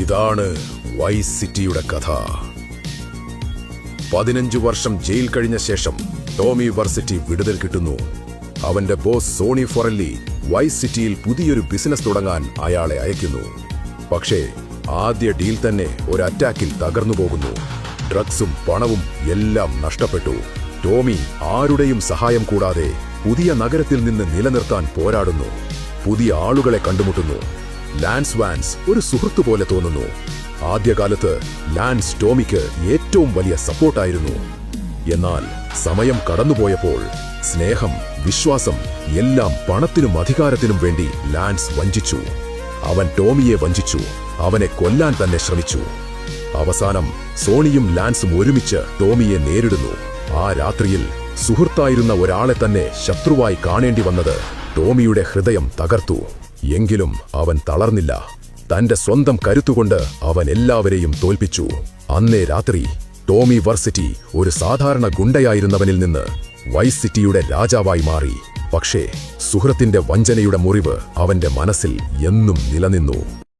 ഇതാണ് വൈസ് സിറ്റിയുടെ കഥ. 15 വർഷം ജയിൽ കഴിഞ്ഞ ശേഷം ടോമി വർസിറ്റി വിടുതൽ കിട്ടുന്നു. അവന്റെ ബോസ് സോണി ഫൊറല്ലി വൈസ് സിറ്റിയിൽ പുതിയൊരു ബിസിനസ് തുടങ്ങാൻ അയാളെ അയക്കുന്നു. പക്ഷേ ആദ്യ ഡീൽ തന്നെ ഒരു അറ്റാക്കിൽ തകർന്നു പോകുന്നു. ഡ്രഗ്സും പണവും എല്ലാം നഷ്ടപ്പെട്ടു. ടോമി ആരുടെയും സഹായം കൂടാതെ പുതിയ നഗരത്തിൽ നിന്ന് നിലനിർത്താൻ പോരാടുന്നു. പുതിയ ആളുകളെ കണ്ടുമുട്ടുന്നു. ലാൻസ് വാൻസ് ഒരു സുഹൃത്തു പോലെ തോന്നുന്നു. ആദ്യകാലത്ത് ലാൻസ് ടോമിക്ക് ഏറ്റവും വലിയ സപ്പോർട്ടായിരുന്നു. എന്നാൽ സമയം കടന്നുപോയപ്പോൾ സ്നേഹം, വിശ്വാസം എല്ലാം പണത്തിനും അധികാരത്തിനും വേണ്ടി ലാൻസ് വഞ്ചിച്ചു. അവൻ ടോമിയെ വഞ്ചിച്ചു. അവനെ കൊല്ലാൻ തന്നെ ശ്രമിച്ചു. അവസാനം സോണിയും ലാൻസും ഒരുമിച്ച് ടോമിയെ നേരിടുന്നു. ആ രാത്രിയിൽ സുഹൃത്തായിരുന്ന ഒരാളെ തന്നെ ശത്രുവായി കാണേണ്ടി വന്നത് ടോമിയുടെ ഹൃദയം തകർത്തു. എങ്കിലും അവൻ തളർന്നില്ല. തന്റെ സ്വന്തം കരുത്തുകൊണ്ട് അവൻ എല്ലാവരെയും തോൽപ്പിച്ചു. അന്നേ രാത്രി ടോമി വർസിറ്റി ഒരു സാധാരണ ഗുണ്ടയായിരുന്നവനിൽ നിന്ന് വൈസ് സിറ്റിയുടെ രാജാവായി മാറി. പക്ഷേ സുഹൃത്തിന്റെ വഞ്ചനയുടെ മുറിവ് അവന്റെ മനസ്സിൽ എന്നും നിലനിന്നു.